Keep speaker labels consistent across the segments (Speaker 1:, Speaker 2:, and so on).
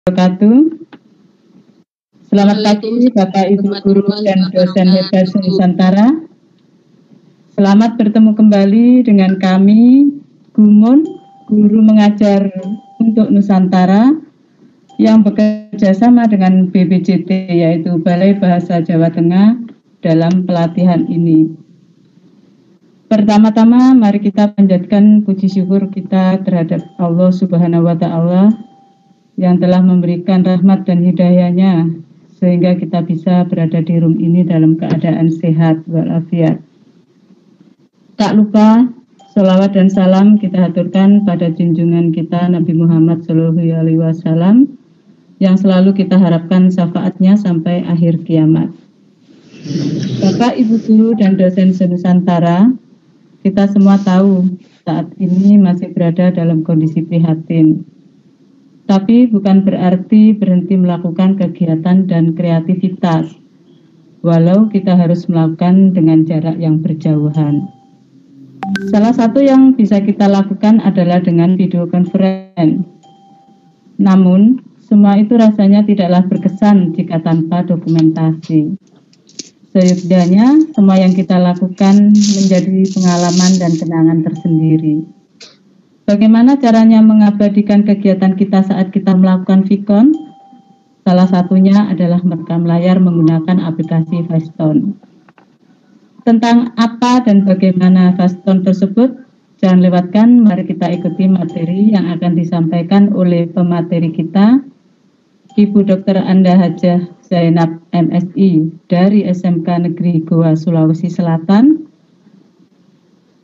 Speaker 1: wabarakatuh. Selamat pagi Bapak Ibu Guru dan dosen hebat Nusantara. Selamat bertemu kembali dengan kami, Gumun, Guru Mengajar untuk Nusantara, yang bekerja sama dengan BPJT, yaitu Balai Bahasa Jawa Tengah, dalam pelatihan ini. Pertama-tama, mari kita panjatkan puji syukur kita terhadap Allah Subhanahu wa Ta'ala yang telah memberikan rahmat dan hidayahnya sehingga kita bisa berada di room ini dalam keadaan sehat walafiat. Tak lupa sholawat dan salam kita haturkan pada junjungan kita Nabi Muhammad SAW yang selalu kita harapkan syafaatnya sampai akhir kiamat. Bapak, Ibu Guru dan dosen Nusantara, kita semua tahu saat ini masih berada dalam kondisi prihatin. Tapi bukan berarti berhenti melakukan kegiatan dan kreativitas, walau kita harus melakukan dengan jarak yang berjauhan. Salah satu yang bisa kita lakukan adalah dengan video conference. Namun, semua itu rasanya tidaklah berkesan jika tanpa dokumentasi. Seyogyanya, semua yang kita lakukan menjadi pengalaman dan kenangan tersendiri. Bagaimana caranya mengabadikan kegiatan kita saat kita melakukan VCon? Salah satunya adalah merekam layar menggunakan aplikasi Facetone. Tentang apa dan bagaimana Facetone tersebut, jangan lewatkan, mari kita ikuti materi yang akan disampaikan oleh pemateri kita, Ibu Dr. Anda Hajah Zainab MSI dari SMK Negeri Goa, Sulawesi Selatan,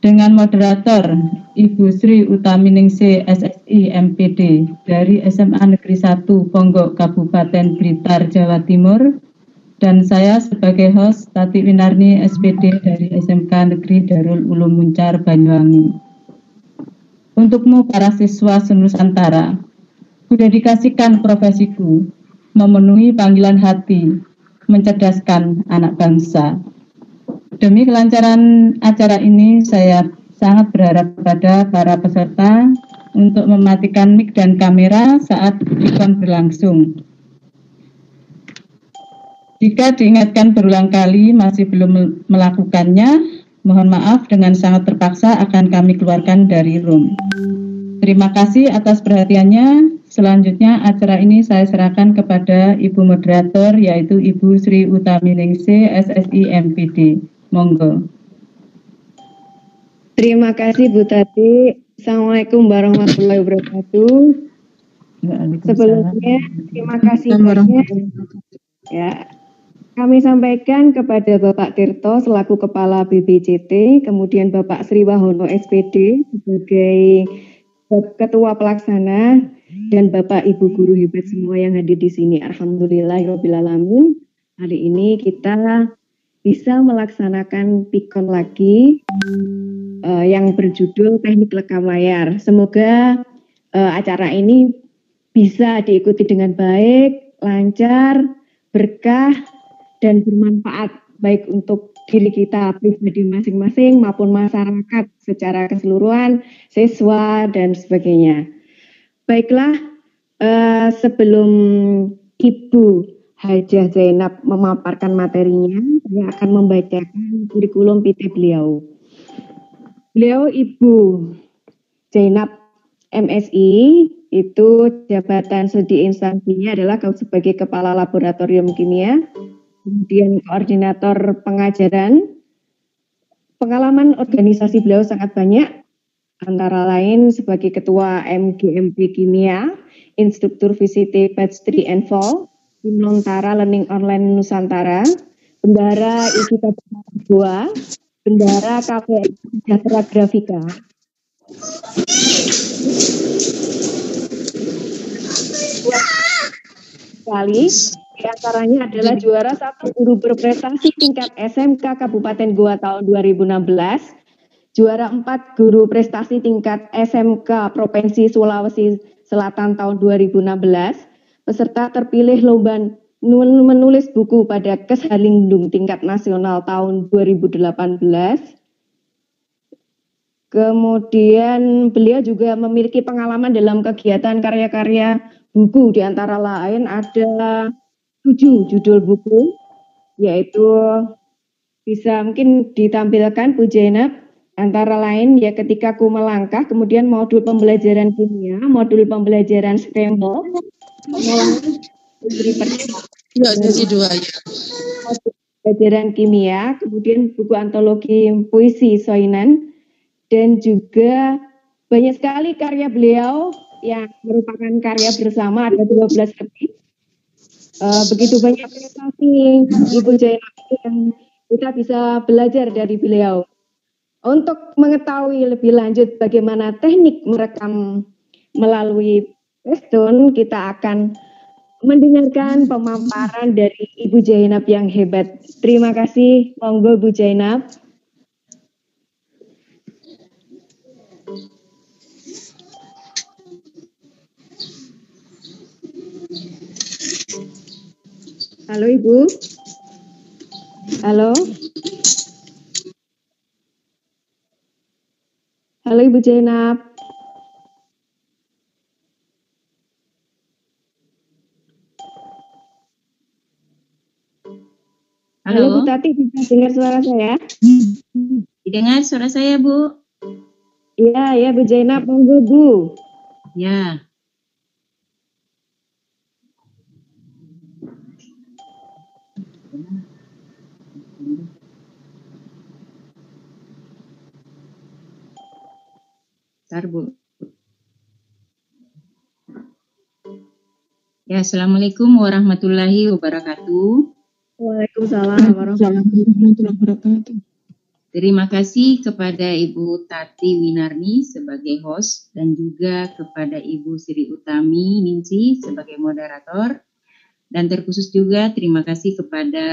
Speaker 1: dengan moderator Ibu Sri Utaminingsih SSI MPD dari SMA Negeri 1 Ponggok Kabupaten Blitar, Jawa Timur, dan saya sebagai host Tati Winarni SPD dari SMK Negeri Darul Ulum Muncar, Banyuwangi. Untukmu para siswa Nusantara, kudedikasikan profesiku, memenuhi panggilan hati, mencerdaskan anak bangsa. Demi kelancaran acara ini, saya sangat berharap kepada para peserta untuk mematikan mic dan kamera saat VCon berlangsung. Jika diingatkan berulang kali masih belum melakukannya, mohon maaf dengan sangat terpaksa akan kami keluarkan dari room. Terima kasih atas perhatiannya. Selanjutnya acara ini saya serahkan kepada Ibu Moderator, yaitu Ibu Sri Utaminingsih SSI MPD. Monggo.
Speaker 2: Terima kasih Bu Tati. Assalamualaikum warahmatullahi wabarakatuh. Sebelumnya terima kasih banyak ya. Kami sampaikan kepada Bapak Tirto selaku Kepala BPJT, kemudian Bapak Sri Wahono SPD sebagai Ketua Pelaksana, dan Bapak Ibu Guru hebat semua yang hadir di sini. Alhamdulillahirabbil alamin. Hari ini kita bisa melaksanakan VCon lagi yang berjudul teknik rekam layar. Semoga acara ini bisa diikuti dengan baik, lancar, berkah, dan bermanfaat baik untuk diri kita pribadi masing-masing maupun masyarakat secara keseluruhan, siswa, dan sebagainya. Baiklah, sebelum Ibu Hajah Zainab memaparkan materinya, saya akan membacakan kurikulum PT beliau. Beliau Ibu Zainab MSI, itu jabatan studi instansinya adalah sebagai Kepala Laboratorium Kimia, kemudian Koordinator Pengajaran. Pengalaman organisasi beliau sangat banyak, antara lain sebagai Ketua MGMP Kimia, Instruktur VCT Batch 3 and 4, Tim Lontara Learning Online Nusantara, Bendara IKITA Goa, Bendara KPI Sejahtera Grafika. Sekali, di antaranya adalah juara 1 guru berprestasi tingkat SMK Kabupaten Goa tahun 2016, juara 4 guru prestasi tingkat SMK Provinsi Sulawesi Selatan tahun 2016, peserta terpilih lomba menulis buku pada Keshalingdung tingkat nasional tahun 2018. Kemudian beliau juga memiliki pengalaman dalam kegiatan karya-karya buku, di antara lain ada 7 judul buku, yaitu bisa mungkin ditampilkan Bu Jainab, antara lain ya Ketika Ku Melangkah, kemudian modul pembelajaran kimia, modul pembelajaran scramble, pengulangan
Speaker 3: Ya, sesi 2 ya.
Speaker 2: pelajaran kimia, kemudian buku antologi puisi Soinan, dan juga banyak sekali karya beliau yang merupakan karya bersama, ada 12 lebih. Begitu banyak prestasi Ibu Jainab yang kita bisa belajar dari beliau. Untuk mengetahui lebih lanjut bagaimana teknik merekam melalui Westone, kita akan mendengarkan pemaparan dari Ibu Jainab yang hebat. Terima kasih, monggo Bu Jainab. Halo Ibu. Halo. Halo Ibu Jainab. Halo Bu Tati, bisa dengar suara saya?
Speaker 4: Didengar suara saya, Bu?
Speaker 2: Iya, ya Bu Jainab, monggo Bu.
Speaker 4: Ya. Bentar, Bu. Ya, Assalamualaikum warahmatullahi wabarakatuh.
Speaker 2: Waalaikumsalam warahmatullahi wabarakatuh.
Speaker 4: Terima kasih kepada Ibu Tati Winarni sebagai host dan juga kepada Ibu Sri Utami Ningsi sebagai moderator. Dan terkhusus juga terima kasih kepada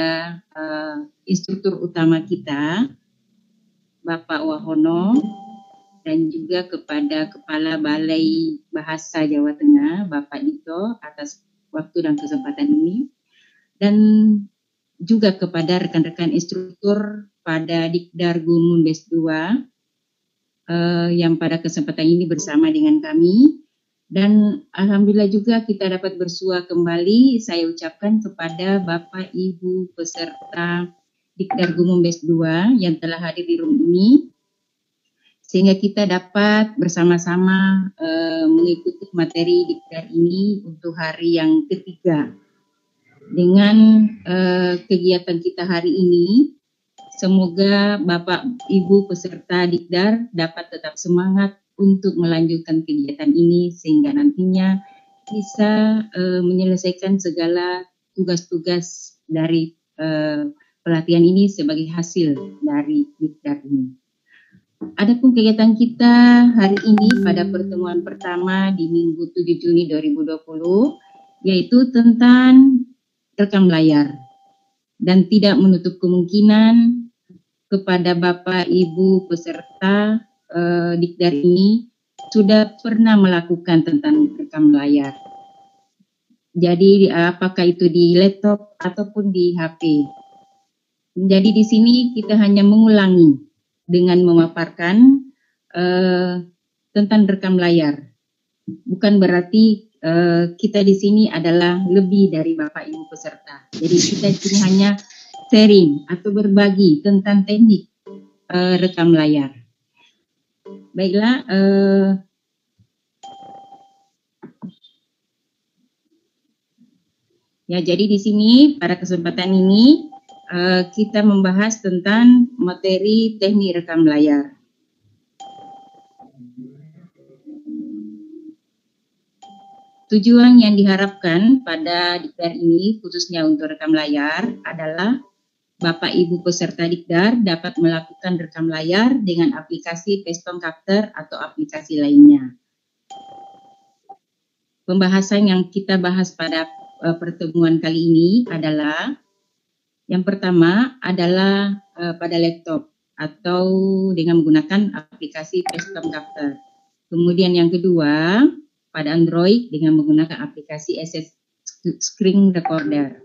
Speaker 4: instruktur utama kita, Bapak Wahono, dan juga kepada Kepala Balai Bahasa Jawa Tengah, Bapak Dito, atas waktu dan kesempatan ini. Dan juga kepada rekan-rekan instruktur pada Dikdar Gumun Bes 2 yang pada kesempatan ini bersama dengan kami. Dan alhamdulillah juga kita dapat bersua kembali. Saya ucapkan kepada Bapak Ibu peserta Dikdar Gumun Bes 2 yang telah hadir di room ini, sehingga kita dapat bersama-sama mengikuti materi Dikdar ini untuk hari yang ketiga. Dengan kegiatan kita hari ini, semoga Bapak Ibu peserta Dikdar dapat tetap semangat untuk melanjutkan kegiatan ini sehingga nantinya bisa menyelesaikan segala tugas-tugas dari pelatihan ini sebagai hasil dari Dikdar ini. Adapun kegiatan kita hari ini pada pertemuan pertama di Minggu 7 Juni 2020 yaitu tentang rekam layar, dan tidak menutup kemungkinan kepada Bapak Ibu peserta Dikdar ini sudah pernah melakukan tentang rekam layar. Jadi apakah itu di laptop ataupun di HP. Jadi di sini kita hanya mengulangi dengan memaparkan tentang rekam layar. Bukan berarti kita di sini adalah lebih dari Bapak Ibu peserta. Jadi kita di sini hanya sharing atau berbagi tentang teknik rekam layar. Baiklah, ya jadi di sini pada kesempatan ini kita membahas tentang materi teknik rekam layar. Tujuan yang diharapkan pada Dikdar ini, khususnya untuk rekam layar, adalah Bapak Ibu peserta Dikdar dapat melakukan rekam layar dengan aplikasi Pestone Capter atau aplikasi lainnya. Pembahasan yang kita bahas pada pertemuan kali ini adalah yang pertama adalah pada laptop atau dengan menggunakan aplikasi Pestone Capter. Kemudian yang kedua pada Android dengan menggunakan aplikasi SS Screen Recorder.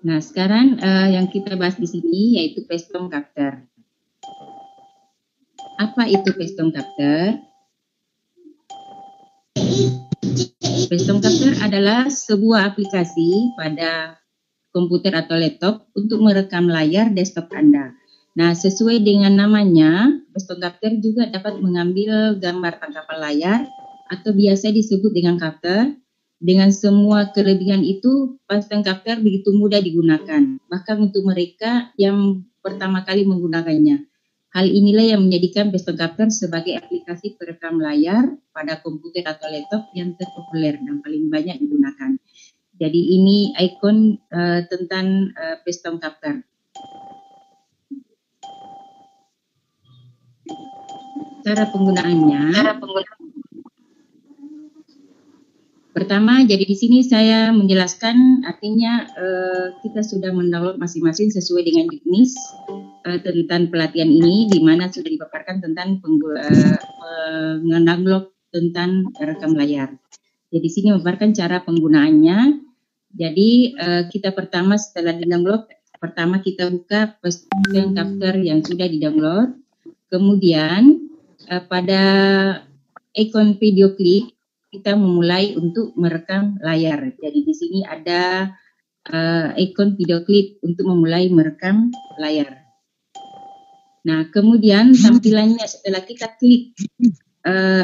Speaker 4: Nah, sekarang yang kita bahas di sini yaitu Pestone Capter. Apa itu Pestone Capture? Pestone Capture adalah sebuah aplikasi pada komputer atau laptop untuk merekam layar desktop Anda. Nah, sesuai dengan namanya, Pestone Capture juga dapat mengambil gambar tangkapan layar atau biasa disebut dengan capture. Dengan semua kelebihan itu, Pestone Capture begitu mudah digunakan, bahkan untuk mereka yang pertama kali menggunakannya. Hal inilah yang menjadikan Pestone Capture sebagai aplikasi perekam layar pada komputer atau laptop yang terpopuler dan paling banyak digunakan. Jadi ini ikon tentang Pestone Capture. Cara penggunaannya. Pertama, jadi di sini saya menjelaskan artinya kita sudah mendownload masing-masing sesuai dengan jenis tentang pelatihan ini, di mana sudah dipaparkan tentang mendownload tentang rekam layar. Jadi di sini memaparkan cara penggunaannya. Jadi kita pertama setelah di-download, pertama kita buka Pestone Capture yang sudah di-download. Kemudian pada ikon video klip kita memulai untuk merekam layar. Jadi di sini ada ikon video klip untuk memulai merekam layar. Nah, kemudian tampilannya setelah kita klik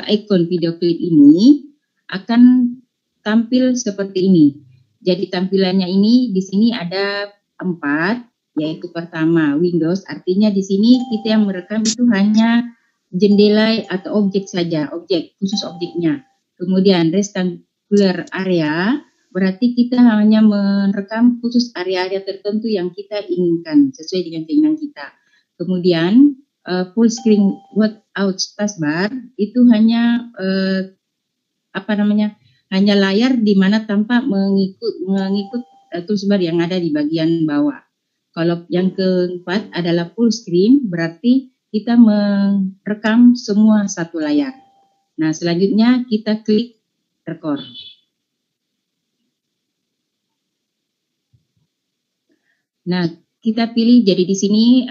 Speaker 4: ikon video klip ini akan tampil seperti ini. Jadi tampilannya ini di sini ada 4, yaitu pertama Windows, artinya di sini kita yang merekam itu hanya jendela atau objek saja, objek khusus objeknya. Kemudian rectangular area, berarti kita hanya merekam khusus area-area tertentu yang kita inginkan sesuai dengan keinginan kita. Kemudian full screen without taskbar itu hanya hanya layar di mana tanpa mengikut toolbar yang ada di bagian bawah. Kalau yang keempat adalah full screen, berarti kita merekam semua satu layar. Nah, selanjutnya kita klik record. Nah, kita pilih, jadi di sini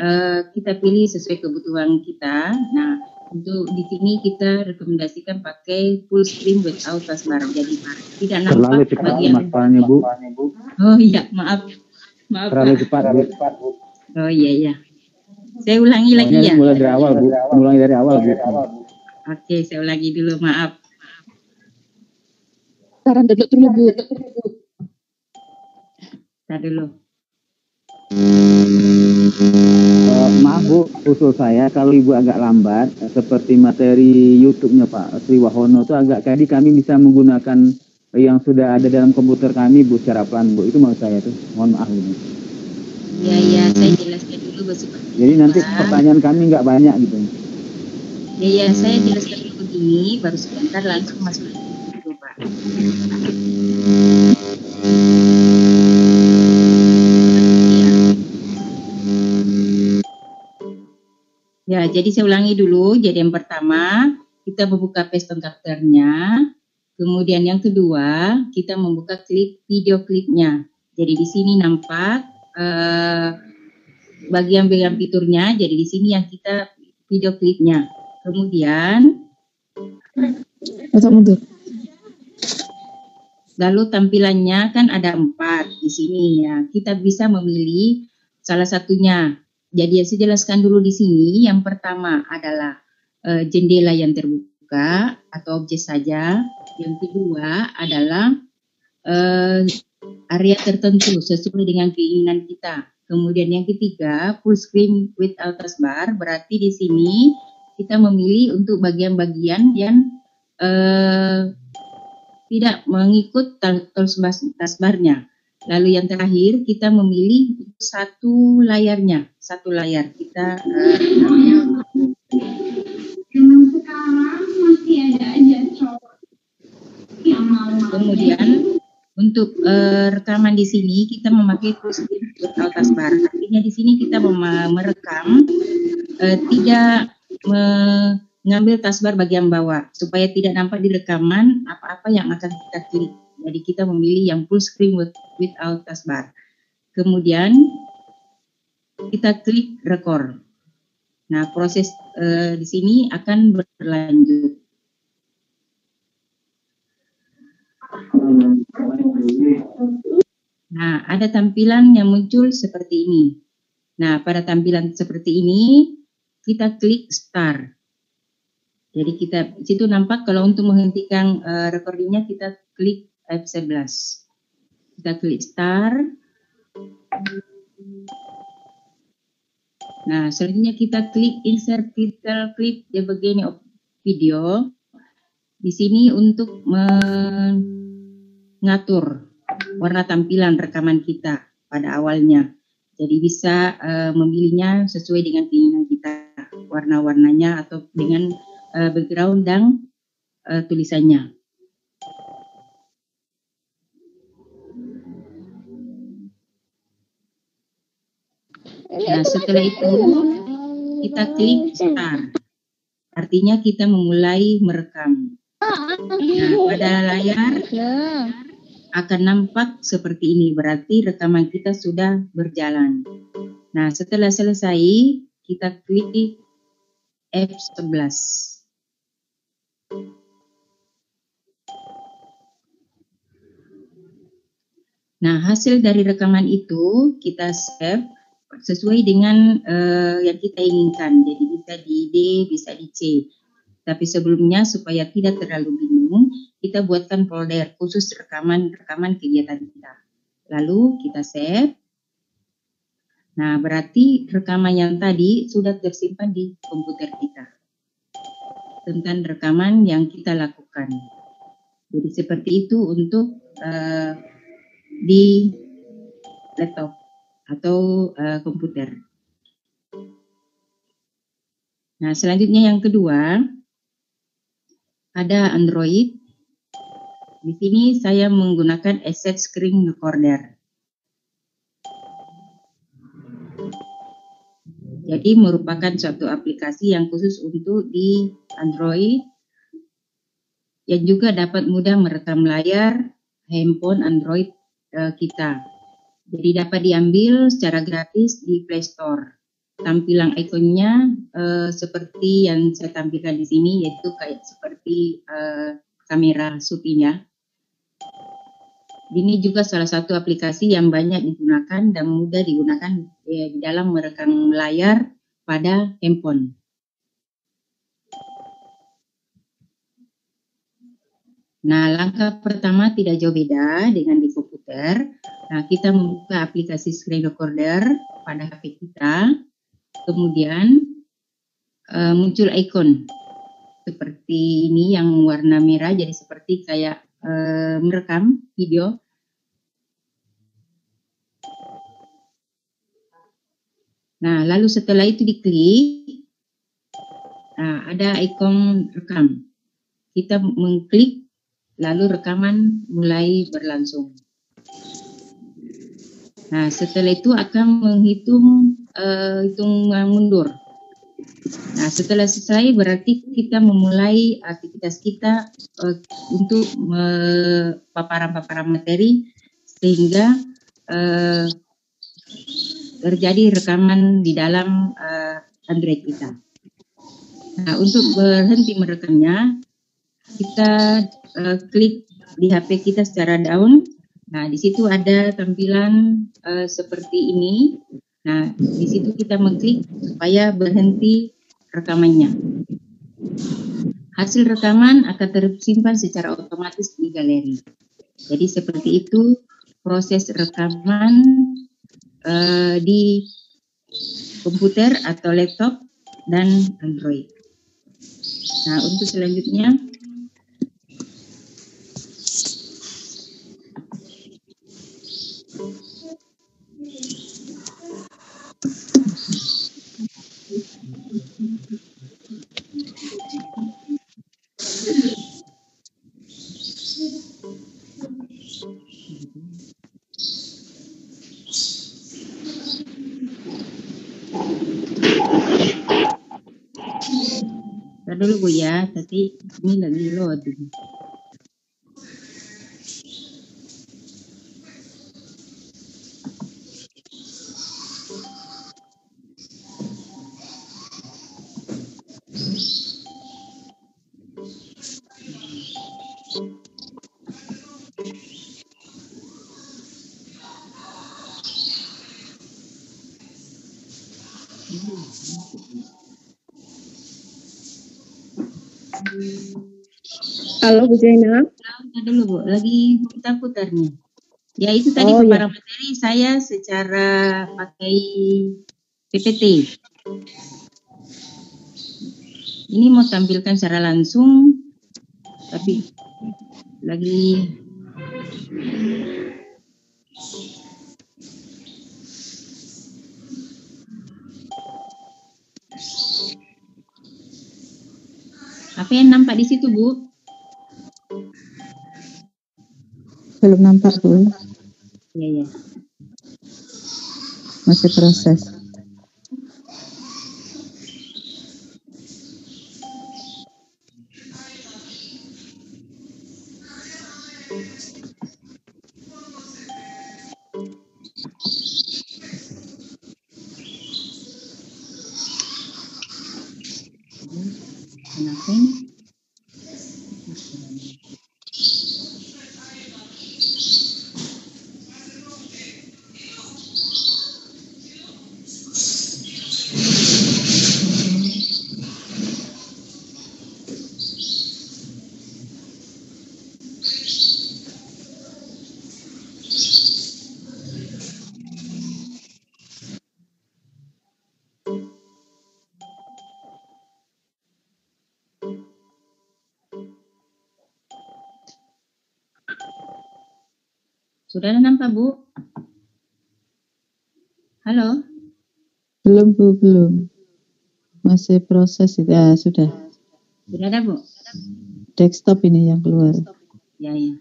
Speaker 4: kita pilih sesuai kebutuhan kita. Nah, untuk di sini kita rekomendasikan pakai full screen without taskbar. Jadi tidak nampak bagian
Speaker 5: masanya, Bu.
Speaker 4: Oh iya, maaf.
Speaker 5: Terlalu cepat, Bu.
Speaker 4: Oh iya. Saya ulangi lagi ya.
Speaker 5: Mulai dari awal, Bu. Mulai dari awal, Bu.
Speaker 4: Oke, saya ulangi dulu, maaf.
Speaker 3: Saran duduk dulu, Bu.
Speaker 4: Tar dulu.
Speaker 5: Maaf, Bu, usul saya kalau Ibu agak lambat, seperti materi YouTube-nya Pak Sri Wahono itu agak tadi kami bisa menggunakan yang sudah ada dalam komputer kami, Bu, secara pelan, Bu. Itu maksud saya tuh. Mohon maaf ini.
Speaker 4: Ya, saya jelaskan dulu seperti
Speaker 5: jadi nanti pertanyaan kami nggak banyak gitu.
Speaker 4: Ya, saya jelaskan dulu begini, baru sebentar langsung masuk dulu, Pak. Ya, jadi saya ulangi dulu. Jadi yang pertama, kita membuka Pestone Capture-nya. Kemudian yang kedua, kita membuka video klipnya. Jadi di sini nampak bagian-bagian fiturnya. Jadi di sini yang kita video klipnya. Kemudian lalu tampilannya kan ada 4 di sini ya. Kita bisa memilih salah satunya. Jadi saya jelaskan dulu di sini. Yang pertama adalah jendela yang terbuka atau objek saja. Yang kedua adalah area tertentu sesuai dengan keinginan kita. Kemudian yang ketiga, full screen without taskbar, berarti di sini kita memilih untuk bagian-bagian yang tidak mengikut taskbarnya. Lalu yang terakhir, kita memilih satu layar kita. Kemudian untuk rekaman di sini kita memakai full screen without taskbar. Artinya di sini kita merekam tidak mengambil taskbar bagian bawah supaya tidak nampak di rekaman apa-apa yang akan kita klik. Jadi kita memilih yang full screen without taskbar. Kemudian kita klik record. Nah, proses di sini akan berlanjut. Nah, ada tampilan yang muncul seperti ini. Nah, pada tampilan seperti ini, kita klik Start. Jadi kita di situ nampak kalau untuk menghentikan recordingnya kita klik F11. Kita klik Start. Nah, selanjutnya kita klik Insert Title Clip the beginning of video. Di sini untuk mengatur warna tampilan rekaman kita pada awalnya. Jadi bisa memilihnya sesuai dengan keinginan kita, warna-warnanya atau dengan background dan tulisannya. Nah, setelah itu kita klik Start. Artinya kita memulai merekam. Nah, pada layar akan nampak seperti ini, berarti rekaman kita sudah berjalan. Nah, setelah selesai, kita klik F11. Nah, hasil dari rekaman itu kita save sesuai dengan yang kita inginkan. Jadi bisa di D, bisa di C. Tapi sebelumnya supaya tidak terlalu bingung, kita buatkan folder khusus rekaman kegiatan kita. Lalu kita save. Nah, berarti rekaman yang tadi sudah tersimpan di komputer kita tentang rekaman yang kita lakukan. Jadi seperti itu untuk di laptop atau komputer. Nah, selanjutnya yang kedua ada Android. Di sini saya menggunakan Asset Screen Recorder. Jadi merupakan suatu aplikasi yang khusus untuk di Android yang juga dapat mudah merekam layar handphone Android kita. Jadi dapat diambil secara gratis di Play Store. Tampilan ikonnya seperti yang saya tampilkan di sini, yaitu kayak seperti kamera syuting ya. Ini juga salah satu aplikasi yang banyak digunakan dan mudah digunakan di dalam merekam layar pada handphone. Nah, langkah pertama tidak jauh beda dengan di komputer. Nah, kita membuka aplikasi screen recorder pada HP kita. Kemudian muncul ikon seperti ini yang warna merah, jadi seperti kayak merekam video. Nah, lalu setelah itu diklik, nah, ada ikon rekam. Kita mengklik, lalu rekaman mulai berlangsung. Nah, setelah itu akan menghitung hitungan mundur. Nah, setelah selesai berarti kita memulai aktivitas kita untuk paparan-paparan materi sehingga terjadi rekaman di dalam Android kita. Nah, untuk berhenti merekamnya, kita klik di HP kita secara down. Nah, di situ ada tampilan seperti ini. Nah, di situ kita mengklik supaya berhenti rekamannya. Hasil rekaman akan tersimpan secara otomatis di galeri. Jadi seperti itu proses rekaman di komputer atau laptop dan Android. Nah, untuk selanjutnya dulu Bu ya, tadi ini lagi loading.
Speaker 2: Halo Bu Zainab.
Speaker 4: Bentar dulu Bu, lagi putar-putar nih. Ya itu tadi
Speaker 2: Oh,
Speaker 4: paparan materi saya secara pakai PPT. Ini mau tampilkan secara langsung, tapi lagi apa yang nampak di situ Bu?
Speaker 1: Belum nampak, Bu.
Speaker 4: Iya, ya.
Speaker 1: Masih proses.
Speaker 4: Kenapa ini? Sudah nampak Bu? Halo?
Speaker 1: Belum, Bu, belum. Masih proses. Ya, sudah.
Speaker 4: Sudah ada Bu?
Speaker 1: Desktop ini yang keluar.
Speaker 4: Ya, ya.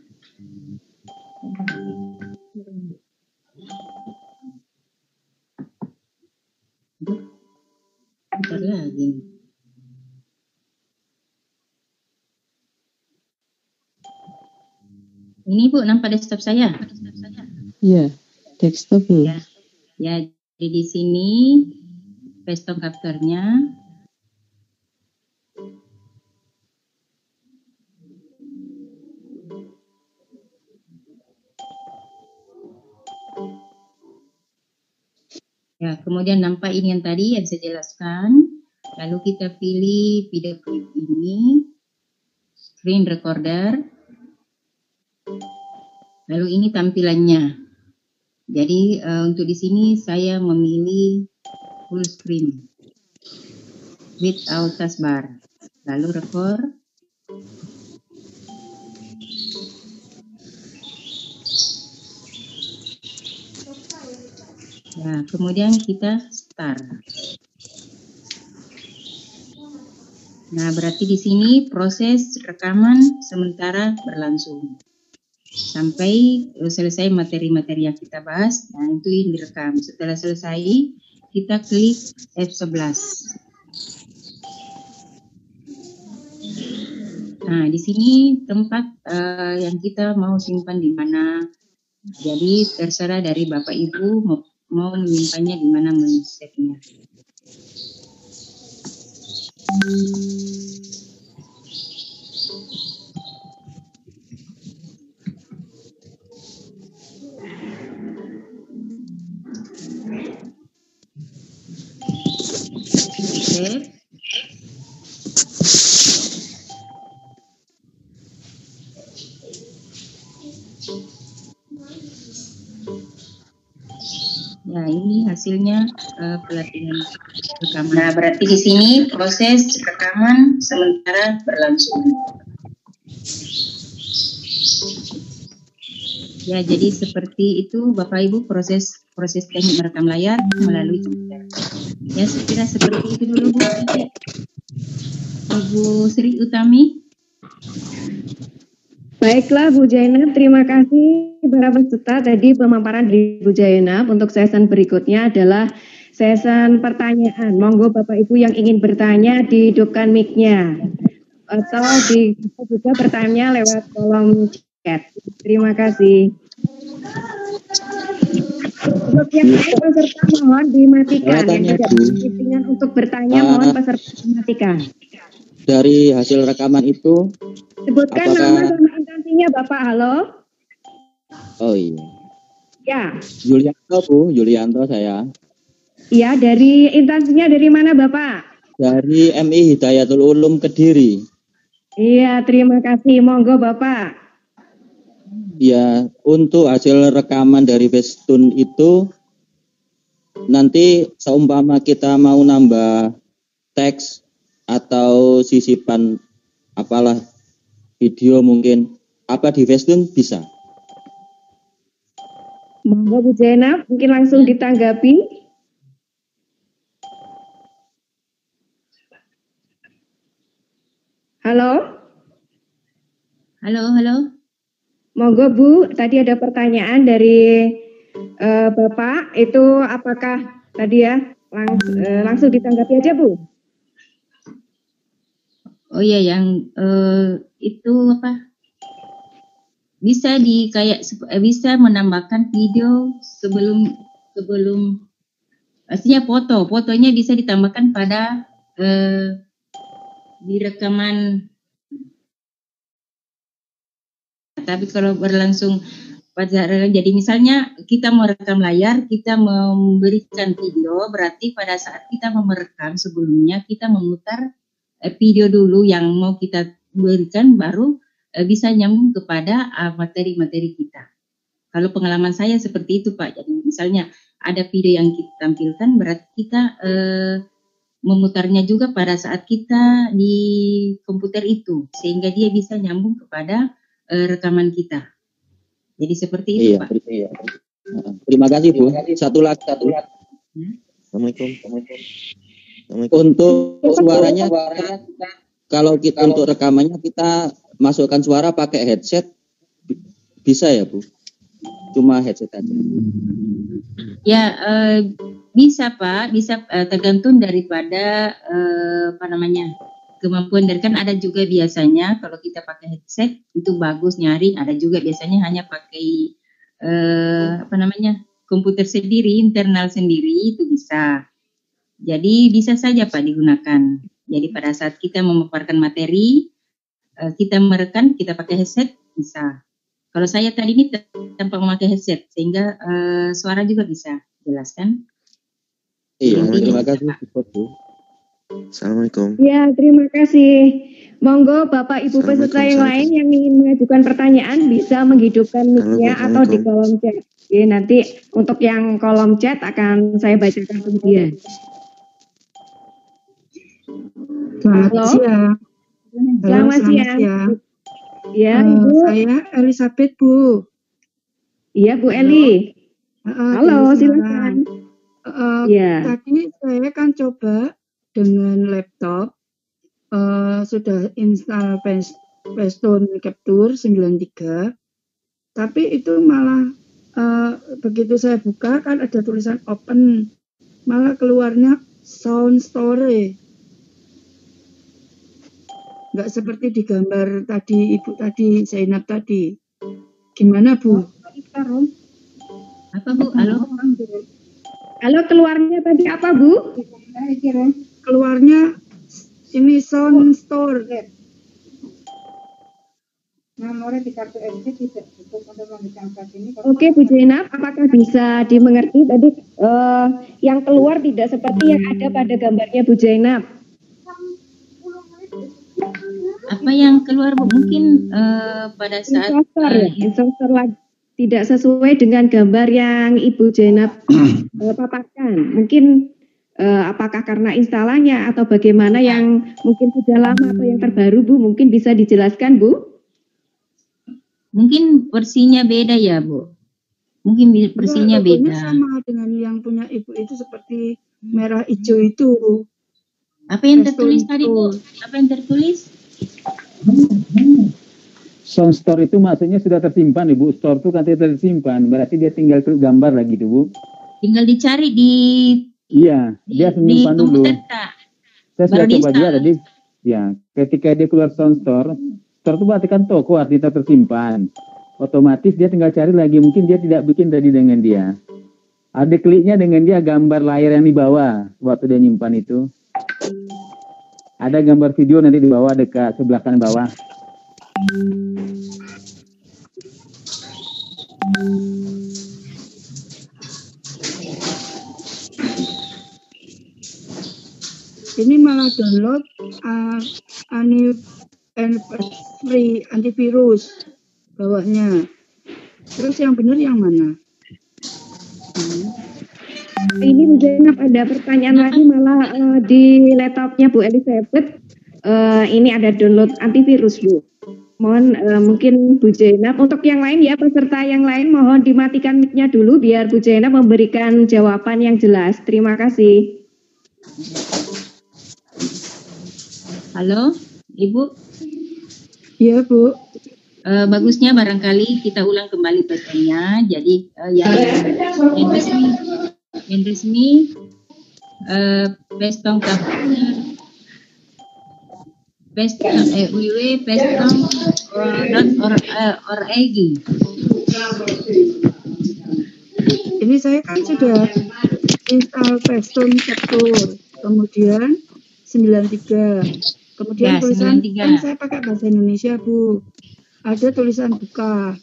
Speaker 4: Bentar lagi. Ini Bu, nampak desktop saya?
Speaker 1: Iya, desktop, Bu.
Speaker 4: Ya. Ya, jadi di sini desktop capture-nya. Ya, kemudian nampak ini yang tadi yang saya jelaskan. Lalu kita pilih video clip ini, screen recorder. Lalu ini tampilannya. Jadi untuk di sini saya memilih full screen without taskbar. Lalu record. Nah, kemudian kita start. Nah, berarti di sini proses rekaman sementara berlangsung sampai selesai materi-materi yang kita bahas. Nah, itu yang direkam. Setelah selesai, kita klik F11. Nah, di sini tempat yang kita mau simpan di mana. Jadi terserah dari Bapak Ibu mau menyimpannya di mana, men-save-nya. Save. Ya, ini hasilnya pelatihan rekaman. Nah, berarti di sini proses rekaman sementara berlangsung. Ya, jadi seperti itu Bapak Ibu proses teknik merekam layar melalui komputer. Ya, saya kira seperti itu dulu Bu. Bu Sri Utami.
Speaker 2: Baiklah Bu Zainab, terima kasih para peserta. Tadi pemaparan dari Bu Zainab. Untuk sesi berikutnya adalah sesi pertanyaan. Monggo Bapak Ibu yang ingin bertanya dihidupkan mic-nya atau juga bertanya lewat kolom chat. Terima kasih. Untuk yang lain peserta mohon dimatikan. Yang tidak berkepentingan untuk bertanya mohon peserta dimatikan.
Speaker 5: Dari hasil rekaman itu,
Speaker 2: Sebutkan nama sama instansinya Bapak, halo?
Speaker 5: Oh iya.
Speaker 2: Ya.
Speaker 5: Yulianto Bu, Yulianto saya.
Speaker 2: Iya, dari instansinya dari mana Bapak?
Speaker 5: Dari MI Hidayatul Ulum Kediri.
Speaker 2: Iya, terima kasih. Monggo Bapak.
Speaker 5: Ya, untuk hasil rekaman dari Facetune itu nanti seumpama kita mau nambah teks atau sisipan apalah video mungkin apa di Facetune bisa.
Speaker 2: Monggo Bu Zainab, mungkin langsung ditanggapi. Halo?
Speaker 4: Halo.
Speaker 2: Monggo Bu, tadi ada pertanyaan dari Bapak, itu apakah tadi ya langsung ditanggapi aja Bu?
Speaker 4: Oh iya, yang itu apa? Bisa bisa menambahkan video sebelum artinya fotonya bisa ditambahkan pada di rekaman. Tapi kalau berlangsung jadi misalnya kita mau rekam layar, kita memberikan video, berarti pada saat kita merekam sebelumnya kita memutar video dulu yang mau kita berikan, baru bisa nyambung kepada materi-materi kita. Kalau pengalaman saya seperti itu Pak, jadi misalnya ada video yang kita tampilkan, berarti kita memutarnya juga pada saat kita di komputer itu, sehingga dia bisa nyambung kepada rekaman kita. Jadi seperti itu Pak.
Speaker 5: Iya. Terima kasih Bu. Satu lagi. Assalamualaikum. Untuk suaranya, kalau kita untuk rekamannya kita masukkan suara pakai headset, bisa ya Bu? Cuma headset aja.
Speaker 4: Ya bisa Pak, bisa tergantung daripada kemampuan dari, kan ada juga biasanya kalau kita pakai headset itu bagus nyaring, ada juga biasanya hanya pakai komputer sendiri, internal sendiri itu bisa. Jadi bisa saja Pak digunakan. Jadi pada saat kita memaparkan materi, kita merekam, kita pakai headset bisa. Kalau saya tadi ini tanpa memakai headset, sehingga suara juga bisa jelas kan?
Speaker 5: Iya, terima kasih Bu.
Speaker 6: Assalamualaikum.
Speaker 2: Ya, terima kasih. Monggo Bapak Ibu peserta yang lain yang ingin mengajukan pertanyaan bisa menghidupkan mic-nya atau di kolom chat. Ya, nanti untuk yang kolom chat akan saya bacakan kemudian.
Speaker 7: Selamat siang.
Speaker 2: Selamat siang. Ya, Ibu.
Speaker 7: Saya Elizabeth Bu.
Speaker 2: Iya Bu Eli. Halo, silakan.
Speaker 7: Ya. Tadi saya kan coba dengan laptop, sudah install Facetune Capture 93, tapi itu malah begitu saya buka kan ada tulisan open, malah keluarnya sound story. Nggak seperti di gambar tadi Ibu tadi, Zainab tadi. Gimana Bu?
Speaker 4: Apa Bu?
Speaker 2: Halo, keluarnya tadi apa Bu?
Speaker 7: Keluarnya ini sound store.
Speaker 2: Oke Bu Zainab, apakah bisa dimengerti tadi yang keluar tidak seperti yang ada pada gambarnya Bu Zainab?
Speaker 4: Apa yang keluar Bu? Mungkin pada saat
Speaker 2: sensor tidak sesuai dengan gambar yang Ibu Zainab paparkan. Mungkin apakah karena instalanya atau bagaimana yang mungkin sudah lama atau yang terbaru Bu? Mungkin bisa dijelaskan Bu?
Speaker 4: Mungkin versinya beda ya Bu. Mungkin versinya beda.
Speaker 7: Sama dengan yang punya Ibu itu seperti merah hijau itu.
Speaker 4: Apa yang tertulis tadi Bu? Apa yang tertulis?
Speaker 5: Sound store itu maksudnya sudah tersimpan Ibu. Store itu katanya tersimpan. Berarti dia tinggal gambar lagi tuh Bu.
Speaker 4: Tinggal dicari di.
Speaker 5: Iya, dia menyimpan dulu. Saya sudah coba juga tadi. Ya, ketika dia keluar sound store itu berarti kan toko artinya tersimpan. Otomatis dia tinggal cari lagi. Mungkin dia tidak bikin tadi dengan dia. Ada kliknya dengan dia gambar layar yang di bawah waktu dia nyimpan itu. Ada gambar video nanti di bawah dekat sebelah kanan bawah.
Speaker 7: Ini malah download free antivirus bawahnya. Terus yang benar yang mana?
Speaker 2: Ini Bu Zainab ada pertanyaan lagi malah di laptopnya Bu Elizabeth. Ini ada download antivirus Bu. Mohon mungkin Bu Zainab untuk yang lain ya, peserta yang lain mohon dimatikan mic-nya dulu biar Bu Zainab memberikan jawaban yang jelas. Terima kasih.
Speaker 4: Halo, Ibu.
Speaker 7: Iya, Bu.
Speaker 4: Bagusnya barangkali kita ulang kembali PT-nya. Jadi yang resmi Pestong www.pestong.org.
Speaker 7: Ini saya kan sudah install Pestong 1, kemudian 93. Kemudian
Speaker 4: Ya,
Speaker 7: tulisan
Speaker 4: 93.
Speaker 7: kan saya pakai bahasa Indonesia, Bu. Ada tulisan buka.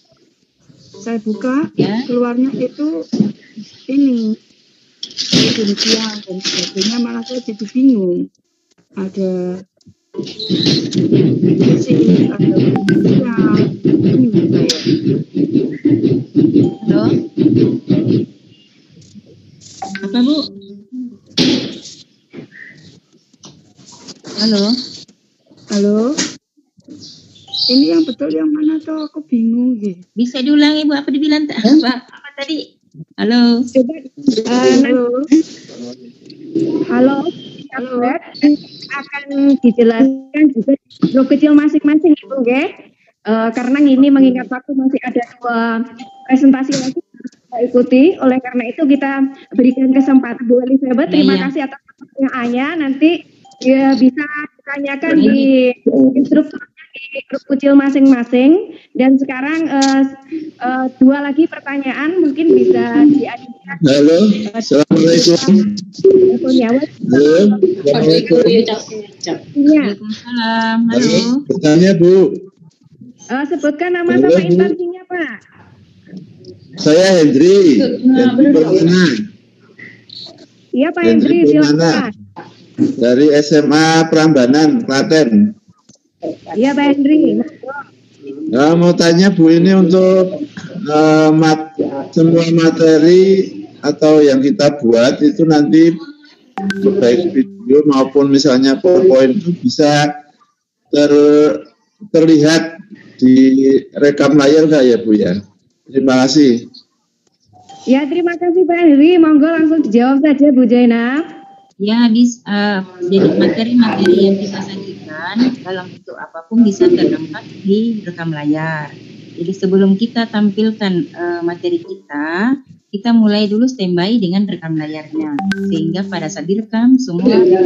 Speaker 7: Saya buka,
Speaker 4: Ya.
Speaker 7: keluarnya itu ini demikian dan sebagainya, malah saya jadi bingung. Ada musik, ada pendidikan, bingung saya.
Speaker 4: Halo. Apa Bu? Halo.
Speaker 7: Halo? Ini yang betul yang mana tuh? Aku bingung gitu.
Speaker 4: Bisa diulangi Bu, apa dibilang apa tadi? Halo.
Speaker 7: Halo?
Speaker 2: Halo, akan dijelaskan juga grup kecil masing-masing Ibu, nggih. Karena ini mengingat waktu masih ada 2 presentasi lagi yang harus kita ikuti. Oleh karena itu kita berikan kesempatan Bu Elizabeth. Terima kasih atas pertanyaannya. Nanti ya bisa ditanyakan di instrukturnya di grup kecil masing-masing. Dan sekarang 2 lagi pertanyaan mungkin bisa diajukan.
Speaker 6: Halo, assalamualaikum. Halo, assalamualaikum.
Speaker 4: Waalaikumsalam. Halo.
Speaker 6: Bertanya Bu,
Speaker 2: Sebutkan nama
Speaker 6: Halo,
Speaker 2: sama
Speaker 6: Bu.
Speaker 2: instansinya Pak.
Speaker 6: saya Hendri. Hendri Permana
Speaker 2: Iya Pak
Speaker 6: Hendri
Speaker 2: Hendri,
Speaker 6: Permana.
Speaker 2: silakan.
Speaker 6: Dari SMA Prambanan, Klaten.
Speaker 2: Iya Pak Hendri.
Speaker 6: Mau tanya Bu, ini untuk semua materi atau yang kita buat itu nanti baik video maupun misalnya PowerPoint itu bisa terlihat di rekam layar nggak ya Bu ya? Terima kasih.
Speaker 2: Ya terima kasih Pak Hendri. Monggo langsung dijawab saja Bu Zainab.
Speaker 4: Ya, jadi materi-materi yang kita sajikan dalam bentuk apapun bisa terdapat di rekam layar. Jadi sebelum kita tampilkan materi kita mulai dulu standby dengan rekam layarnya. Sehingga pada saat direkam semua kita,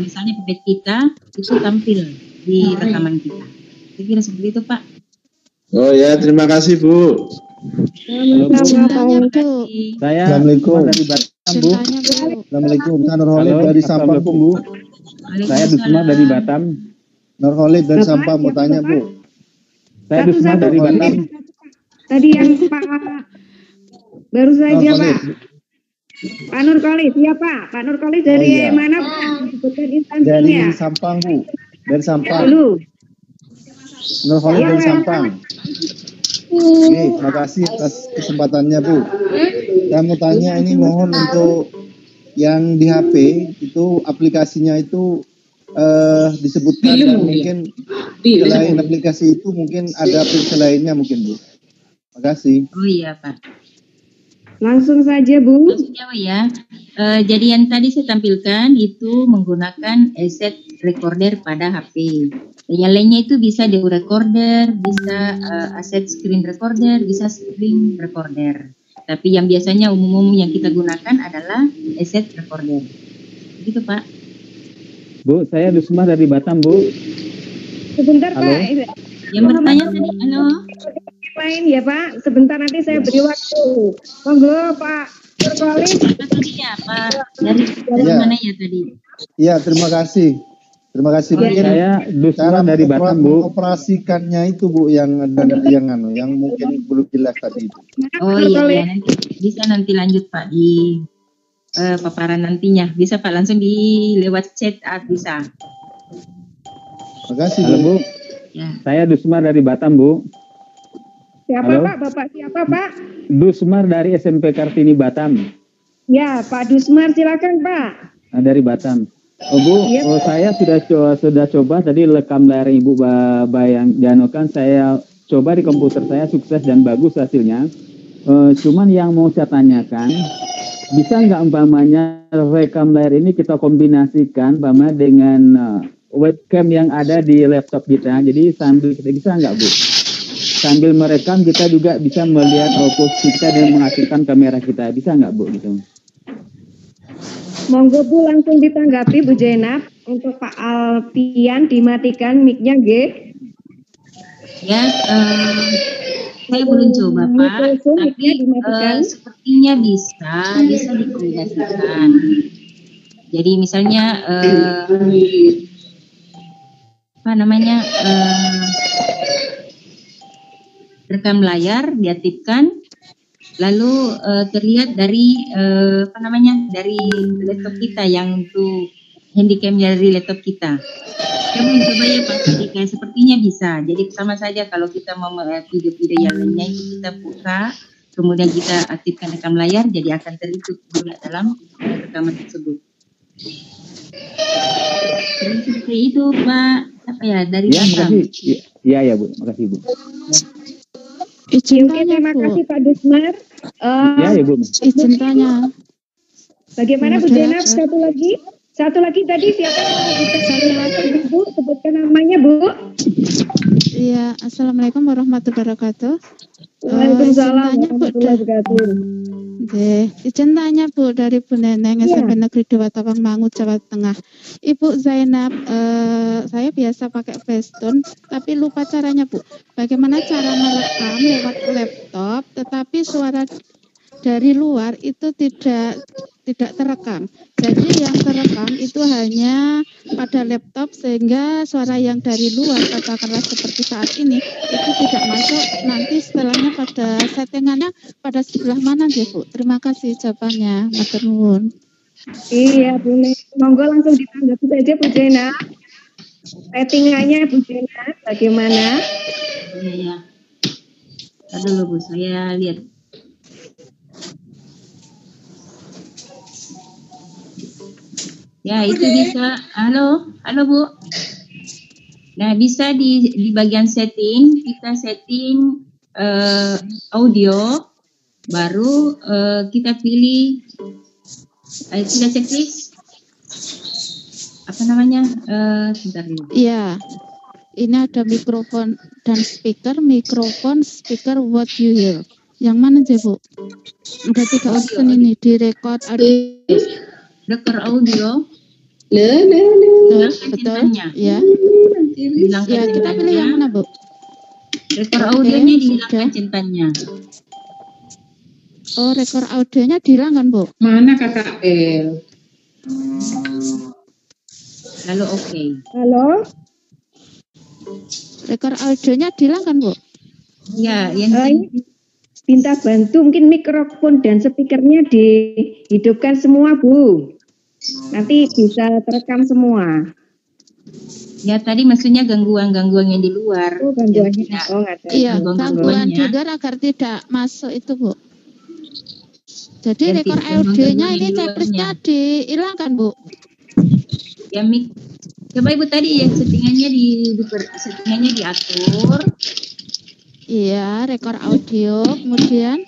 Speaker 4: misalnya PPT kita itu tampil di rekaman kita. Saya kira seperti itu Pak.
Speaker 6: Oh ya, terima kasih Bu.
Speaker 5: Saya
Speaker 8: Assalamualaikum.
Speaker 5: dari Batam, Bu.
Speaker 8: Assalamualaikum. Saya Nurholid
Speaker 5: Halo,
Speaker 8: dari Sampang, Bu.
Speaker 5: Saya Dusma dari Batam.
Speaker 8: Nurholid dari
Speaker 2: Bapak,
Speaker 8: Sampang mau
Speaker 2: siapa,
Speaker 8: tanya,
Speaker 2: Bapak?
Speaker 8: Bu.
Speaker 5: Saya Dusma
Speaker 2: Satu-satu.
Speaker 5: dari Batam.
Speaker 2: Tadi yang Pak baru saja
Speaker 8: Nurholid.
Speaker 2: Pak Nurkolis, siapa? Pak Nurkolis dari
Speaker 8: Oh, iya.
Speaker 2: mana Pak? Sebutkan
Speaker 8: Dari
Speaker 2: instansinya.
Speaker 8: Sampang, Bu. Dari Sampang.
Speaker 2: Dulu.
Speaker 8: Nurholid
Speaker 2: Iya,
Speaker 8: dari
Speaker 2: Pak.
Speaker 8: Sampang. Oke, terima kasih atas kesempatannya, Bu. Saya mau tanya ini mohon untuk yang di HP itu aplikasinya itu disebutkan dan mungkin selain aplikasi itu mungkin ada aplikasi lainnya mungkin, Bu. Terima kasih.
Speaker 4: Oh iya Pak.
Speaker 2: Langsung saja Bu.
Speaker 4: Langsung jawab ya. Jadi yang tadi saya tampilkan itu menggunakan asset recorder pada HP. Yang lainnya itu bisa di recorder, bisa asset screen recorder, bisa screen recorder. Tapi yang biasanya umum-umum yang kita gunakan adalah asset recorder. Begitu Pak.
Speaker 5: Bu, saya Dusma dari Batam, Bu.
Speaker 2: Sebentar
Speaker 5: Halo.
Speaker 2: Pak.
Speaker 4: Yang bertanya tadi, halo.
Speaker 2: Lain ya Pak. Sebentar nanti saya beri waktu. Monggo Pak Nurkolis.
Speaker 4: Apa tadi ya Pak? Dari
Speaker 8: Ya.
Speaker 4: mana ya tadi?
Speaker 8: Iya, terima kasih. Terima kasih.
Speaker 2: Iya.
Speaker 8: Mungkin
Speaker 5: Saya Dusmar
Speaker 8: cara
Speaker 5: dari Batam, Bu.
Speaker 8: mengoperasikannya itu Bu yang yang mungkin belum jelas tadi itu.
Speaker 4: Oh iya, nanti lanjut Pak di paparan nantinya. Bisa Pak langsung di lewat chat bisa.
Speaker 8: Terima kasih
Speaker 5: Halo, Bu.
Speaker 4: Ya.
Speaker 5: Saya Dusmar dari Batam, Bu.
Speaker 2: Siapa
Speaker 5: Halo?
Speaker 2: Pak? Bapak siapa Pak?
Speaker 5: Dusmar dari SMP Kartini Batam.
Speaker 2: Ya, Pak Dusmar silakan Pak.
Speaker 5: Dari Batam. Oh Bu,
Speaker 2: Iya.
Speaker 5: saya sudah coba tadi rekam layar Ibu Bayang Janokan, saya coba di komputer saya sukses dan bagus hasilnya. Cuman yang mau saya tanyakan, bisa nggak umpamanya rekam layar ini kita kombinasikan umpama dengan webcam yang ada di laptop kita, jadi sambil kita bisa nggak Bu? Sambil merekam kita juga bisa melihat posisi kita dan mengaktifkan kamera kita, bisa nggak Bu gitu?
Speaker 2: Monggo Bu langsung ditanggapi Bu Zainab. Untuk Pak Alfian dimatikan mic-nya G.
Speaker 4: Ya, saya belum coba Pak, tapi sepertinya bisa dikombinasikan. Jadi misalnya rekam layar diaktifkan, lalu terlihat dari dari laptop kita yang untuk handycam dari laptop kita. Kita belum coba ya Pak, jadi kayak sepertinya bisa. Jadi sama saja kalau kita mau video-video yang lainnya itu kita buka, kemudian kita aktifkan rekam layar, jadi akan terlihat juga dalam rekaman tersebut. Jadi seperti itu Pak, dari Batam.
Speaker 5: Iya Bu, makasih Bu.
Speaker 2: Izin terima kasih Pak Dusmar.
Speaker 5: Iya ya Bu.
Speaker 9: Izin tanya.
Speaker 2: Bagaimana Bu Zainab? Satu lagi tadi siapa yang Bu? Sebutkan namanya Bu.
Speaker 9: Iya, Assalamualaikum warahmatullahi wabarakatuh.
Speaker 2: Waalaikumsalam warahmatullahi wabarakatuh.
Speaker 9: Izin tanya Bu dari Bu Neneng SMP Negeri 2 Tawangmangu, Jawa Tengah. Ibu Zainab, saya biasa pakai Facetune tapi lupa caranya Bu. Bagaimana cara merekam lewat laptop tetapi suara dari luar itu tidak terekam. Jadi yang terekam itu hanya pada laptop sehingga suara yang dari luar katakanlah seperti saat ini itu tidak masuk. Nanti setelahnya pada settingannya pada sebelah mana ya Bu? Terima kasih jawabannya. Matur nuwun.
Speaker 2: Iya Bu, monggo langsung ditanggapi saja Bu Zainab. Settingannya Bu Zainab bagaimana?
Speaker 4: Iya. Aduh Bu, saya lihat. Ya, itu bisa. Halo Bu. Nah, bisa di bagian setting, kita setting audio, baru kita pilih, kita checklist, sebentar dulu.
Speaker 9: Iya, ini ada mikrofon dan mikrofon, speaker, what you hear. Yang mana sih Bu? Ada 3 option ini, di record audio.
Speaker 4: Record audio.
Speaker 9: Betul. Ya. Ya, kita pilih yang mana Bu?
Speaker 4: Rekor audionya dihilangkan centangnya.
Speaker 9: Oh, rekor audionya dihilangkan Bu?
Speaker 3: Mana Kakak El?
Speaker 4: Lalu oke.
Speaker 2: Halo?
Speaker 9: Rekor audionya dihilangkan Bu?
Speaker 4: Ya, yang
Speaker 2: minta bantu mungkin mikrofon dan speakernya dihidupkan semua Bu. Nanti bisa terekam semua.
Speaker 4: Ya tadi maksudnya gangguan-gangguan yang di luar.
Speaker 2: Oh, gangguannya. Oh, nggak ada.
Speaker 9: Iya, gangguan di luar agar tidak masuk itu Bu. Jadi rekor audionya ini checklistnya dihilangkan Bu.
Speaker 4: Ya coba Ibu tadi ya settingannya diatur.
Speaker 9: Iya, rekor audio, kemudian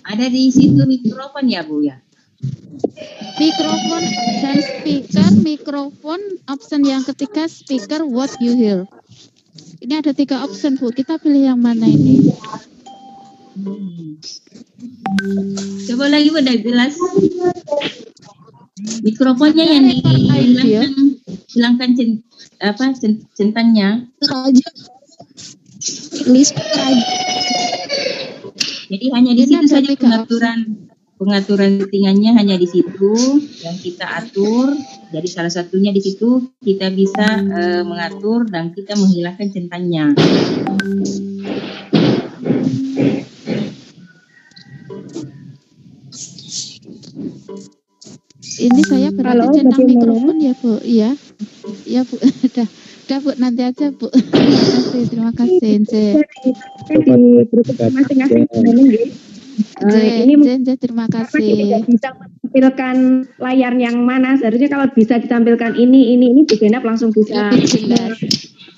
Speaker 4: ada di situ mikrofon ya Bu ya.
Speaker 9: Mikrofon dan speaker, mikrofon, option yang ketiga speaker, what you hear. Ini ada 3 option Bu, kita pilih yang mana ini?
Speaker 4: Coba lagi Bu, udah jelas. Mikrofonnya yang hilangkan centangnya. Jadi hanya di situ saja pengaturan pengaturan settingannya hanya di situ yang kita atur. Jadi salah satunya di situ kita bisa mengatur dan kita menghilangkan centangnya.
Speaker 9: Ini saya berarti centang mikrofon ya Bu? Iya, iya Bu. Udah Bu, nanti aja Bu. Terima kasih.
Speaker 2: Di grup masing-masing ini mungkin
Speaker 9: terima kasih.
Speaker 2: tidak bisa menampilkan layar yang mana. Seharusnya kalau bisa ditampilkan ini Bu Zainab langsung bisa.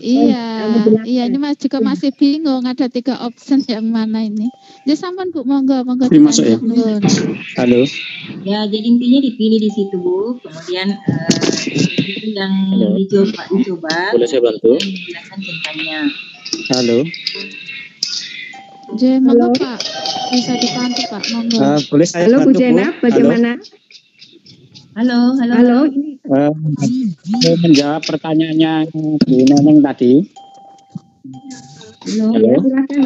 Speaker 9: Iya, ini Mas juga masih bingung ada 3 option yang mana ini. Jadi sampun Bu, monggo
Speaker 10: masuk ya. Halo.
Speaker 4: Ya, jadi intinya dipilih di situ Bu. Kemudian itu yang dicoba.
Speaker 10: Boleh saya bantu?
Speaker 4: Menjelaskan centangnya.
Speaker 10: Halo.
Speaker 9: Monggo Pak, bisa dibantu Pak, monggo.
Speaker 10: Boleh saya
Speaker 2: Halo Bu
Speaker 10: bantu,
Speaker 2: Zainab, bagaimana?
Speaker 4: Halo.
Speaker 10: Mau menjawab pertanyaannya Bu Neneng tadi.
Speaker 4: Halo.
Speaker 2: Ya, silakan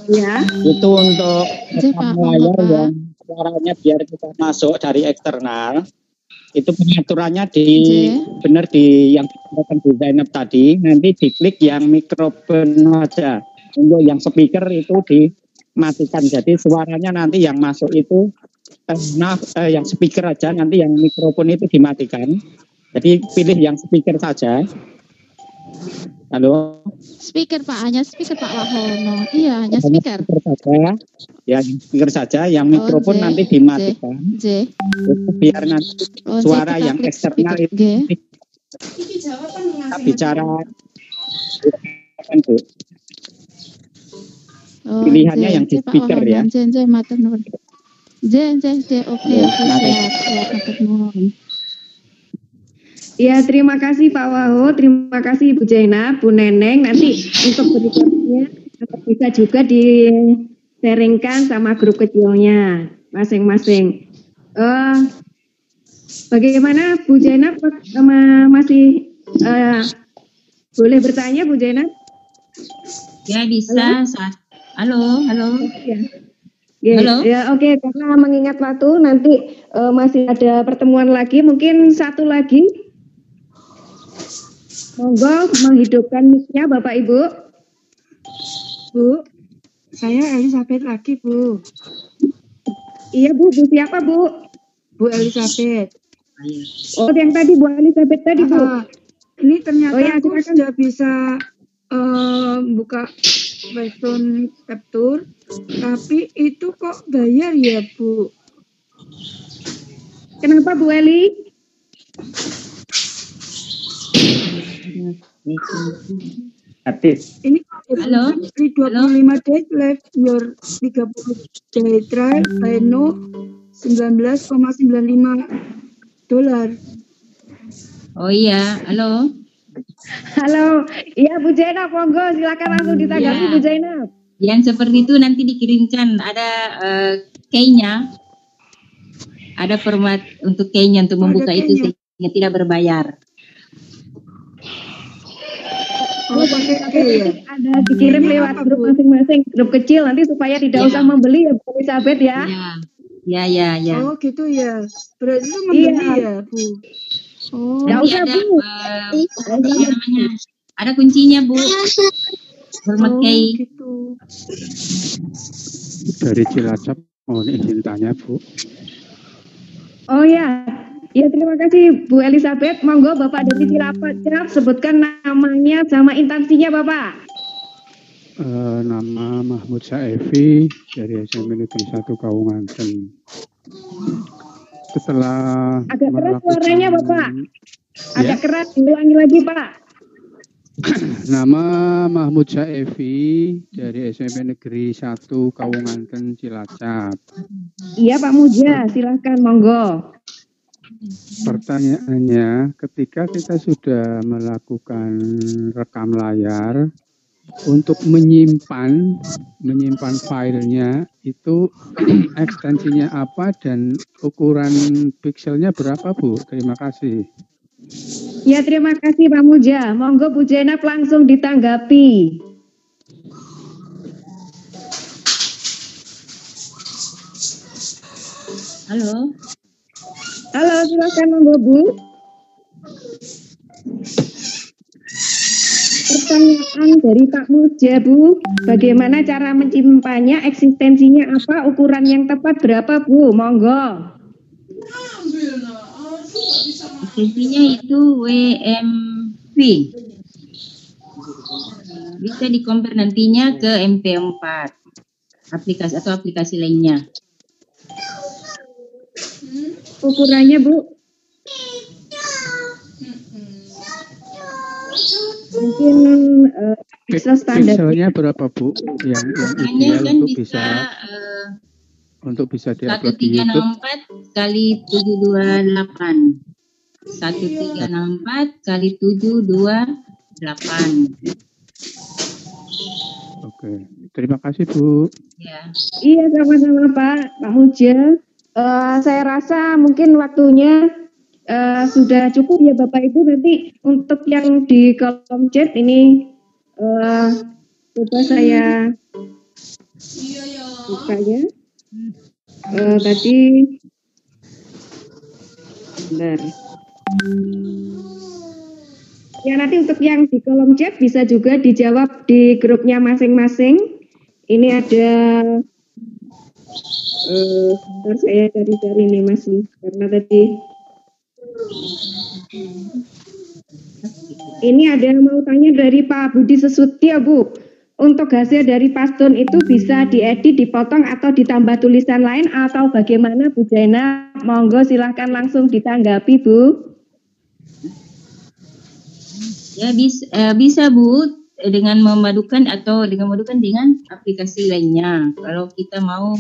Speaker 2: ya.
Speaker 10: Itu untuk rekam layar yang suaranya biar kita masuk dari eksternal. Itu pengaturannya benar di yang dikatakan Bu Zainab tadi. Nanti diklik yang mikrofon aja. Untuk yang speaker itu dimatikan. Jadi suaranya nanti yang masuk itu yang speaker aja, nanti yang mikrofon itu dimatikan. Jadi pilih yang speaker saja. Halo.
Speaker 9: Speaker Pak, hanya speaker Pak Wahono. Iya, hanya speaker.
Speaker 10: Saja. Ya, speaker saja. Yang mikrofon nanti dimatikan. Biar nanti suara yang eksternal itu kita bicara. Pilihannya yang di speaker ya.
Speaker 9: Oke, siap.
Speaker 2: Ya, terima kasih Pak Waho, terima kasih Ibu Zainab, Bu Neneng. Nanti untuk berikutnya bisa juga di-sharingkan sama grup kecilnya masing-masing. Bagaimana Bu Zainab masih boleh bertanya Bu Zainab?
Speaker 4: Ya, bisa. Halo.
Speaker 2: Ya, oke. Karena mengingat waktu, nanti masih ada pertemuan lagi, mungkin satu lagi. Monggo menghidupkan mic-nya Bapak Ibu.
Speaker 7: Bu, saya Elizabeth lagi Bu.
Speaker 2: Iya Bu, siapa Bu?
Speaker 7: Bu Elizabeth.
Speaker 2: Oh, yang tadi Bu Elizabeth tadi Bu.
Speaker 7: Ini ternyata aku
Speaker 2: silakan.
Speaker 7: sudah bisa buka Webtoon Capture, tapi itu kok bayar ya Bu?
Speaker 2: Kenapa Bu Eli?
Speaker 10: Aktif.
Speaker 7: Ini
Speaker 4: Halo.
Speaker 7: 25 days left your 30 day trial by no $19,95.
Speaker 4: Oh iya, halo.
Speaker 2: Halo, iya Bu Zainab, monggo silakan langsung ditanggapi Bu Zainab.
Speaker 4: Yang seperti itu nanti dikirimkan ada key-nya, ada format untuk key-nya untuk membuka itu sehingga tidak berbayar.
Speaker 7: Oh, pakai key ya?
Speaker 2: Ada dikirim lewat grup masing-masing, grup kecil nanti supaya tidak usah membeli ya Bu Elizabeth ya.
Speaker 4: Ya.
Speaker 7: Oh gitu ya, berarti itu membeli ya Bu? Oh,
Speaker 4: nanti ada namanya, ada kuncinya Bu. Format key.
Speaker 7: Gitu.
Speaker 10: Dari Cilacap mohon izin tanya Bu.
Speaker 2: Oh ya, terima kasih Bu Elizabeth. Monggo Bapak dari Cilacap sebutkan namanya sama instansinya Bapak.
Speaker 10: Nama Mahmud Saevi dari SMP Negeri 1 Kawunganten. Setelah
Speaker 2: agak keras suaranya Bapak. Agak keras, ulangi lagi Pak.
Speaker 10: Nama Mahmud Saevi dari SMP Negeri 1 Kawunganten Cilacap.
Speaker 2: Iya Pak Muja, silahkan monggo.
Speaker 10: Pertanyaannya, ketika kita sudah melakukan rekam layar, untuk menyimpan filenya itu ekstensinya apa dan ukuran pikselnya berapa Bu? Terima kasih.
Speaker 2: Ya, terima kasih Pak Muja. Monggo Bu Zainab langsung ditanggapi.
Speaker 4: Halo.
Speaker 2: Halo, silakan monggo Bu. Pertanyaan dari Pak Muja Bu, bagaimana cara menyimpannya, eksistensinya apa, ukuran yang tepat berapa Bu? Monggo.
Speaker 4: Eksistensinya itu WMV. Bisa di-compare nantinya ke MP4. Aplikasi atau aplikasi lainnya.
Speaker 2: Ukurannya Bu? Mungkin pixel standar.
Speaker 11: Pixelnya berapa Bu? Yang ideal
Speaker 4: kan
Speaker 11: untuk bisa diupload di YouTube.
Speaker 4: 1364 kali 728. 1364 kali 728.
Speaker 11: Oke, terima kasih Bu.
Speaker 4: Ya.
Speaker 2: Iya, sama-sama Pak Muja. Saya rasa mungkin waktunya sudah cukup ya Bapak Ibu. Nanti untuk yang di kolom chat ini coba saya buka ya. Tadi bentar. Ya, nanti untuk yang di kolom chat bisa juga dijawab di grupnya masing-masing. Ini ada bentar saya cari-cari nih masih karena tadi ini ada yang mau tanya dari Pak Budi Sesuti ya Bu. Untuk hasil dari pastun itu bisa diedit, dipotong atau ditambah tulisan lain atau bagaimana Bu Zainab? Monggo silahkan langsung ditanggapi Bu.
Speaker 4: Ya bisa Bu, dengan memadukan dengan aplikasi lainnya. Kalau kita mau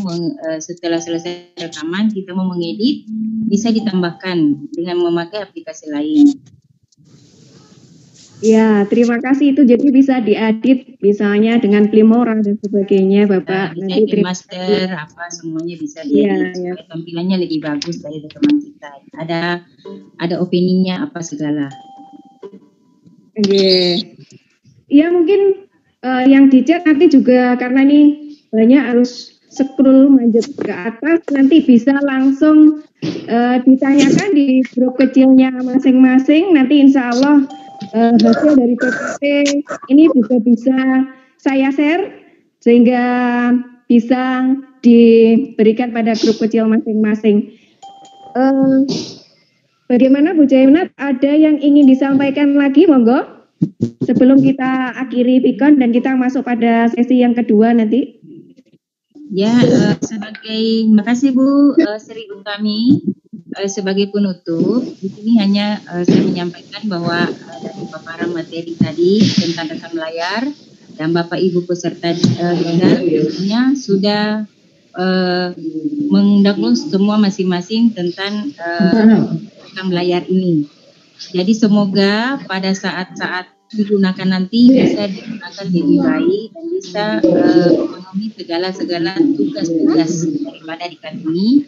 Speaker 4: setelah selesai rekaman kita mau mengedit, bisa ditambahkan dengan memakai aplikasi lain.
Speaker 2: Ya, terima kasih. Itu jadi bisa diedit misalnya dengan Filmora dan sebagainya Bapak.
Speaker 4: Bisa
Speaker 2: Nanti
Speaker 4: master apa semuanya bisa diedit supaya tampilannya lebih bagus dari rekaman kita. Ada opininya apa segala.
Speaker 2: Oke. Ya mungkin yang di chat nanti juga karena ini banyak harus scroll manjat ke atas, nanti bisa langsung ditanyakan di grup kecilnya masing-masing. Nanti insya Allah hasil dari PPT ini juga bisa saya share sehingga bisa diberikan pada grup kecil masing-masing. Bagaimana Bu Zainab? Ada yang ingin disampaikan lagi, monggo? Sebelum kita akhiri pikon dan kita masuk pada sesi yang kedua nanti.
Speaker 4: Ya, makasih Bu Sri Utami. Sebagai penutup, di sini hanya saya menyampaikan bahwa dari paparan materi tadi tentang rekam layar dan Bapak Ibu peserta dengar sudah mendownload semua masing-masing tentang rekam layar ini. Jadi semoga pada saat-saat digunakan nanti bisa digunakan lebih baik dan bisa memenuhi segala tugas-tugas daripada rekan ini,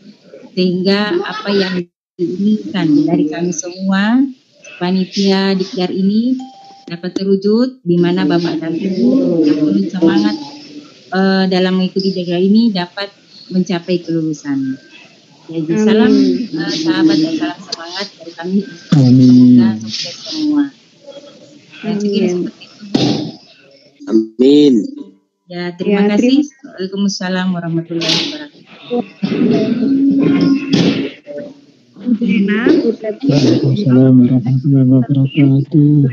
Speaker 4: sehingga apa yang diinginkan dari kami semua panitia Dikjar ini dapat terwujud, di mana Bapak dan Ibu yang penuh semangat dalam mengikuti Dikjar ini dapat mencapai kelulusan. Jadi salam sahabat dan salam semangat dari kami. Semoga sukses semua. Dan sekiranya seperti itu.
Speaker 12: Amin.
Speaker 4: Ya, terima kasih. Waalaikumsalam warahmatullahi wabarakatuh.
Speaker 11: Waalaikumsalam warahmatullahi wabarakatuh.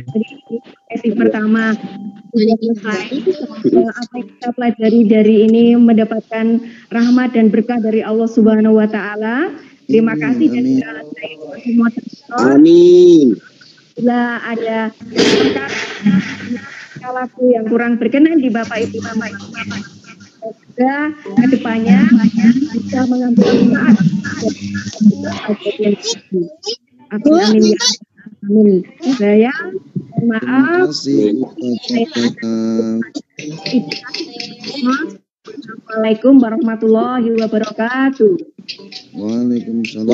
Speaker 2: Sesi pertama sudah selesai. Apa yang kita pelajari dari ini mendapatkan rahmat dan berkah dari Allah Subhanahu wa Ta'ala. Terima kasih dan semua terima.
Speaker 12: Amin.
Speaker 2: Bila ada laku yang kurang berkenan di Bapak Ibu juga kedepannya bisa mengambil manfaat. Amin ya. Amin. Saya maaf. Assalamualaikum warahmatullahi wabarakatuh.
Speaker 12: Waalaikumsalam.